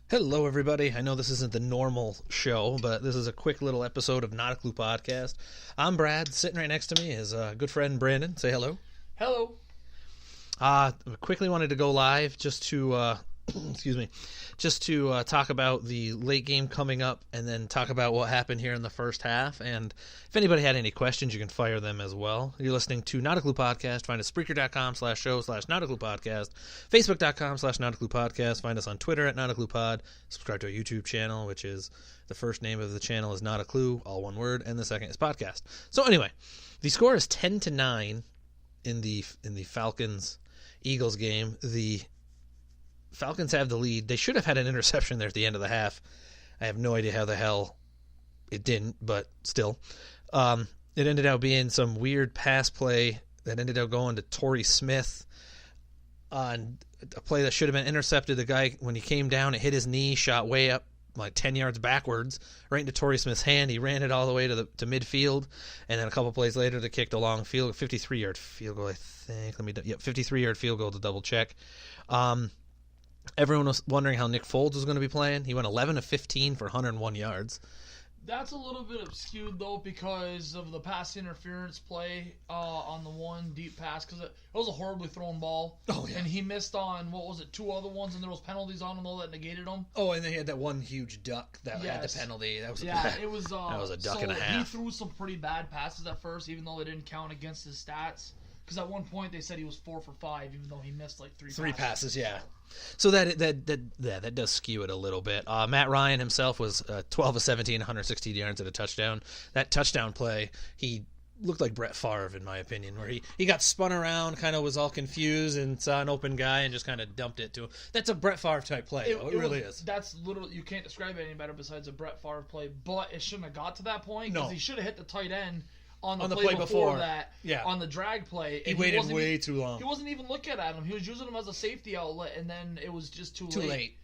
Hello, everybody. I know this isn't the normal show, but this is a quick little episode of Not a Clue Podcast. I'm Brad. Sitting right next to me is a good friend, Brandon. Say hello. Hello. Quickly wanted to go live just to, talk about the late game coming up and then talk about what happened here in the first half. And if anybody had any questions, you can fire them as well. You're listening to Not a Clue Podcast. Find us Spreaker.com/show/Not a Clue Podcast, Facebook.com/Not a Clue Podcast. Find us on Twitter at Not a Clue Pod. Subscribe to our YouTube channel, which is the first name of the channel is Not a Clue, all one word, and the second is podcast. So anyway, the score is 10-9 in the Falcons-Eagles game. The Falcons have the lead. They should have had an interception there at the end of the half. I have no idea how the hell it didn't, but still. It ended up being some weird pass play that ended up going to Torrey Smith on a play that should have been intercepted. The guy, when he came down, it hit his knee, shot way up, like 10 yards backwards, right into Torrey Smith's hand. He ran it all the way to midfield, and then a couple plays later, they kicked a long 53-yard field goal, I think. 53-yard field goal to double check. Everyone was wondering how Nick Foles was going to be playing. He went 11 of 15 for 101 yards. That's a little bit obscured, though, because of the pass interference play on the one deep pass, because it was a horribly thrown ball. Oh, yeah. And he missed on, two other ones, and there was penalties on them, though, that negated them. Oh, and they had that one huge duck that had the penalty. It was that was a duck and a half. He threw some pretty bad passes at first, even though they didn't count against his stats. Because at one point they said he was 4 for 5, even though he missed like three passes. Yeah. So that does skew it a little bit. Matt Ryan himself was 12 of 17, 116 yards at a touchdown. That touchdown play, he looked like Brett Favre, in my opinion, where he got spun around, kind of was all confused and saw an open guy and just kind of dumped it to him. That's a Brett Favre type play. It really is. That's literally, you can't describe it any better besides a Brett Favre play, but it shouldn't have got to that point because he should have hit the tight end on the play before that, on the drag play. He waited way too long. He wasn't even looking at him. He was using him as a safety outlet, and then it was just too late.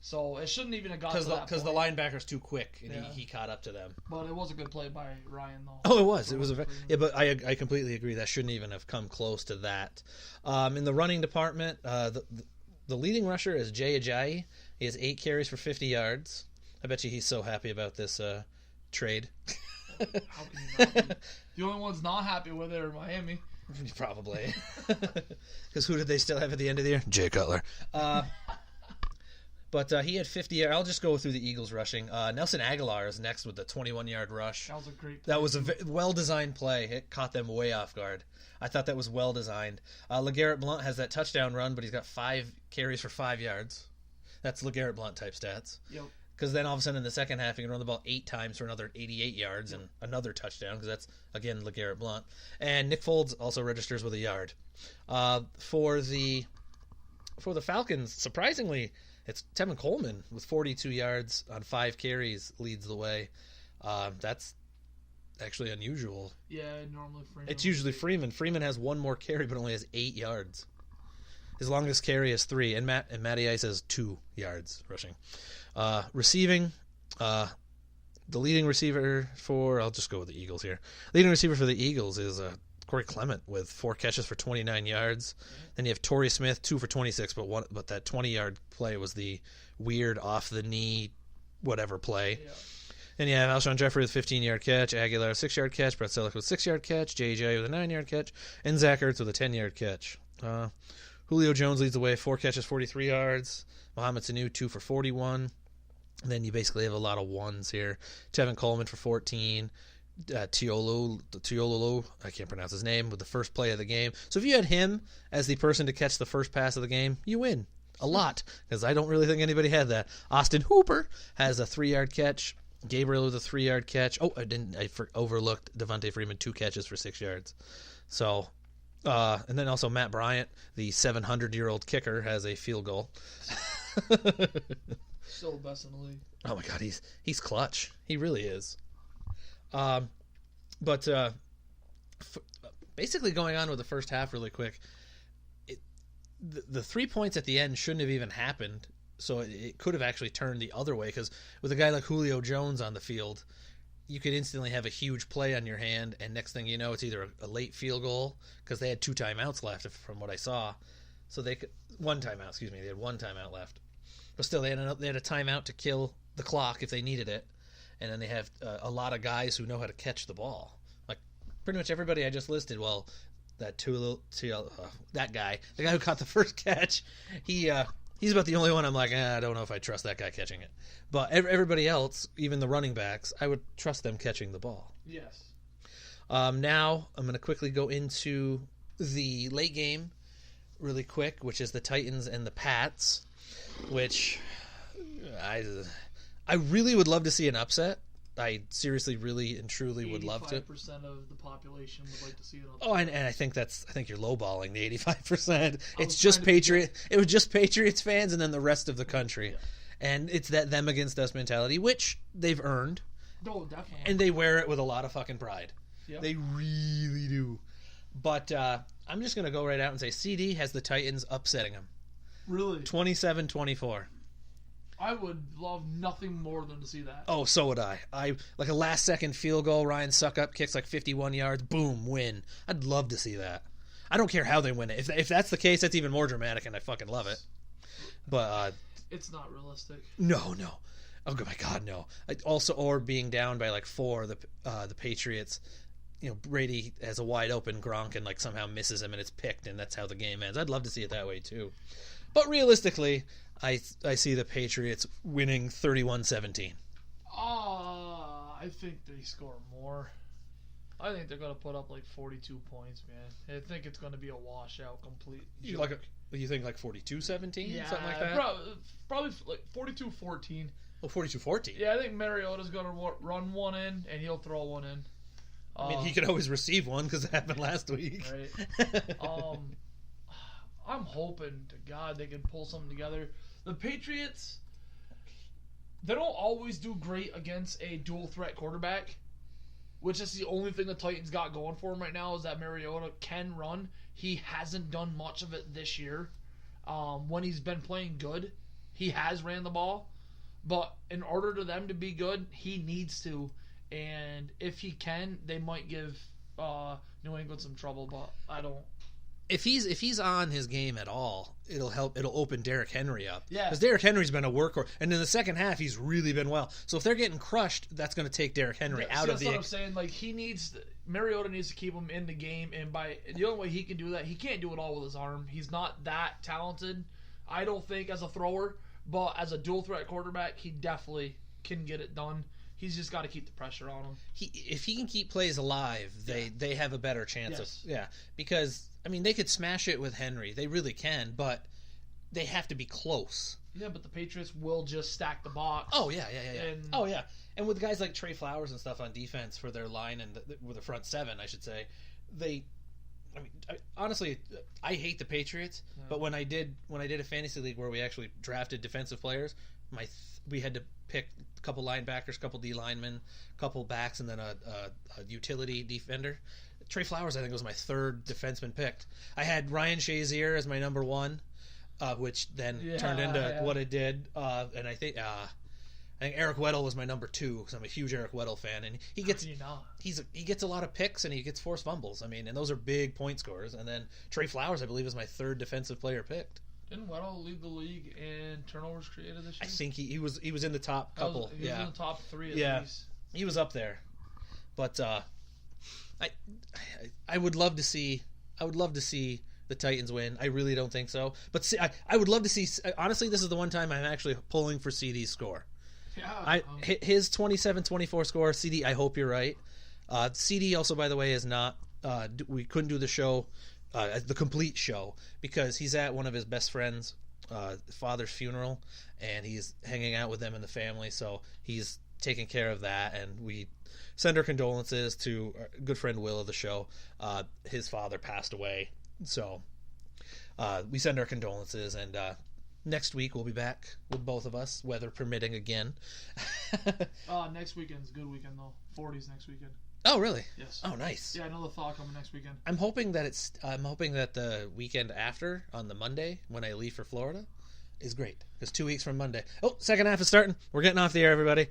So it shouldn't even have got to that point. Because the linebacker's too quick, and he caught up to them. But it was a good play by Ryan, though. Oh, it was. It was but I completely agree. That shouldn't even have come close to that. In the running department, the leading rusher is Jay Ajayi. He has 8 carries for 50 yards. I bet you he's so happy about this trade. How can you not be? The only ones not happy with it are Miami. Probably. Because who did they still have at the end of the year? Jay Cutler. But he had 50 yards. I'll just go through the Eagles rushing. Nelson Aguilar is next with the 21-yard rush. That was a great play. That was a well-designed play. It caught them way off guard. I thought that was well-designed. LeGarrette Blount has that touchdown run, but he's got 5 carries for 5 yards. That's LeGarrette Blount type stats. Yep. Because then all of a sudden in the second half, he can run the ball 8 times for another 88 yards and another touchdown, because that's, again, LeGarrette Blount. And Nick Foles also registers with a yard. For the Falcons, surprisingly, it's Tevin Coleman with 42 yards on 5 carries leads the way. That's actually unusual. Yeah, normally Freeman. It's usually Freeman. Freeman has 1 more carry but only has 8 yards. His longest carry is 3, and Matty Ice has 2 yards rushing. Receiving, the leading receiver I'll just go with the Eagles here. Leading receiver for the Eagles is Corey Clement with 4 catches for 29 yards. Then you have Torrey Smith, 2 for 26, but that 20-yard play was the weird off-the-knee whatever play. Yeah. Then you have Alshon Jeffrey with a 15-yard catch, Aguilar with a 6-yard catch, Brett Selleck with a 6-yard catch, JJ with a 9-yard catch, and Zach Ertz with a 10-yard catch. Julio Jones leads the way, 4 catches, 43 yards. Mohamed Sanu, 2 for 41. And then you basically have a lot of ones here. Tevin Coleman for 14. Tiololo, I can't pronounce his name, with the first play of the game. So if you had him as the person to catch the first pass of the game, you win a lot, because I don't really think anybody had that. Austin Hooper has a 3-yard catch. Gabriel with a 3-yard catch. Oh, I overlooked Devontae Freeman, 2 catches for 6 yards. So, and then also Matt Bryant, the 700-year-old kicker, has a field goal. Still the best in the league. Oh my God, he's clutch. He really is. But basically going on with the first half really quick, the 3 points at the end shouldn't have even happened, so it could have actually turned the other way, because with a guy like Julio Jones on the field, you could instantly have a huge play on your hand, and next thing you know, it's either a late field goal, because they had 2 timeouts left from what I saw. So they could, 1 timeout, excuse me, they had 1 timeout left. But still, they had a timeout to kill the clock if they needed it. And then they have a lot of guys who know how to catch the ball. Like, pretty much everybody I just listed, well, that guy, the guy who caught the first catch, he's about the only one I'm like, I don't know if I trust that guy catching it. But everybody else, even the running backs, I would trust them catching the ball. Yes. Now, I'm going to quickly go into the late game really quick, which is the Titans and the Pats, which I really would love to see an upset. I seriously, really, and truly would love to. 85% of the population would like to see an upset. Oh, and I think you're lowballing the 85%. It's just Patriot. It was just Patriots fans, and then the rest of the country, and it's that them against us mentality, which they've earned. Oh, definitely. And they wear it with a lot of fucking pride. Yep. They really do. But I'm just gonna go right out and say CD has the Titans upsetting them. Really? 27-24. I would love nothing more than to see that. Oh, so would I. Like a last-second field goal, Ryan Suckup kicks like 51 yards, boom, win. I'd love to see that. I don't care how they win it. If that's the case, that's even more dramatic, and I fucking love it. But it's not realistic. No. Oh my God, no. Also, or being down by like 4, the Patriots. You know, Brady has a wide open Gronk and like somehow misses him, and it's picked, and that's how the game ends. I'd love to see it that way too. But realistically, I see the Patriots winning 31-17. I think they score more. I think they're going to put up like 42 points, man. I think it's going to be a washout complete. You think like 42-17? Yeah, something like that? Probably like 42-14. Oh, 42-14? Yeah, I think Mariota's going to run one in, and he'll throw one in. I mean, he could always receive one because it happened last week. Right. I'm hoping to God they can pull something together. The Patriots, they don't always do great against a dual threat quarterback, which is the only thing the Titans got going for him right now is that Mariota can run. He hasn't done much of it this year. When he's been playing good, he has ran the ball. But in order for them to be good, he needs to. And if he can, they might give New England some trouble, but I don't. If he's on his game at all, it'll help. It'll open Derrick Henry up. Yeah. Because Derrick Henry's been a workhorse, and in the second half, he's really been well. So if they're getting crushed, that's going to take Derrick Henry out of the. That's what I'm saying. Like Mariota needs to keep him in the game, and by the only way he can do that, he can't do it all with his arm. He's not that talented, I don't think, as a thrower. But as a dual threat quarterback, he definitely can get it done. He's just got to keep the pressure on him. If he can keep plays alive, they have a better chance of because I mean they could smash it with Henry, they really can, but they have to be close. Yeah, but the Patriots will just stack the box. Oh yeah. And with guys like Trey Flowers and stuff on defense for their line and with the front seven, I should say, honestly, I hate the Patriots, but when I did a fantasy league where we actually drafted defensive players, we had to pick a couple linebackers, a couple D linemen, a couple backs, and then a utility defender. Trey Flowers, I think, was my third defenseman picked. I had Ryan Shazier as my number 1, which then turned into what it did. And I think Eric Weddle was my number 2 because I'm a huge Eric Weddle fan, and he gets he gets a lot of picks and he gets forced fumbles. I mean, and those are big point scorers. And then Trey Flowers, I believe, is my third defensive player picked. Didn't Weddle lead the league in turnovers created this year? I think he was in the top couple. He was in the top 3 at least. He was up there. But I would love to see the Titans win. I really don't think so. But see, I would love to see. Honestly, this is the one time I'm actually pulling for CD's score. Yeah. His 27-24 score. CD, I hope you're right. CD also, by the way, is not. We couldn't do the show. The complete show because he's at one of his best friends' father's funeral, and he's hanging out with them and the family, so he's taking care of that, and we send our condolences to our good friend Will of the show. His father passed away, so we send our condolences, and next week we'll be back with both of us, weather permitting again. Next weekend's a good weekend though. 40s next weekend. Oh, really? Yes. Oh, nice. Yeah, another thaw coming next weekend. I'm hoping that the weekend after, on the Monday, when I leave for Florida, is great. It's 2 weeks from Monday. Oh, second half is starting. We're getting off the air, everybody.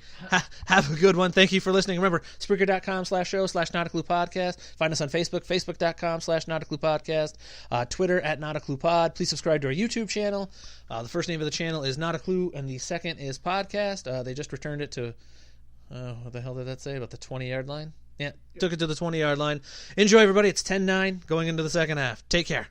Have a good one. Thank you for listening. Remember, Spreaker.com/show/NotACluePodcast. Find us on Facebook, Facebook.com/NotACluePodcast. Twitter @NotACluePod. Please subscribe to our YouTube channel. The first name of the channel is Not a Clue, and the second is Podcast. They just returned it to, what the hell did that say? About the 20-yard line? Yeah, took it to the 20-yard line. Enjoy, everybody. It's 10-9 going into the second half. Take care.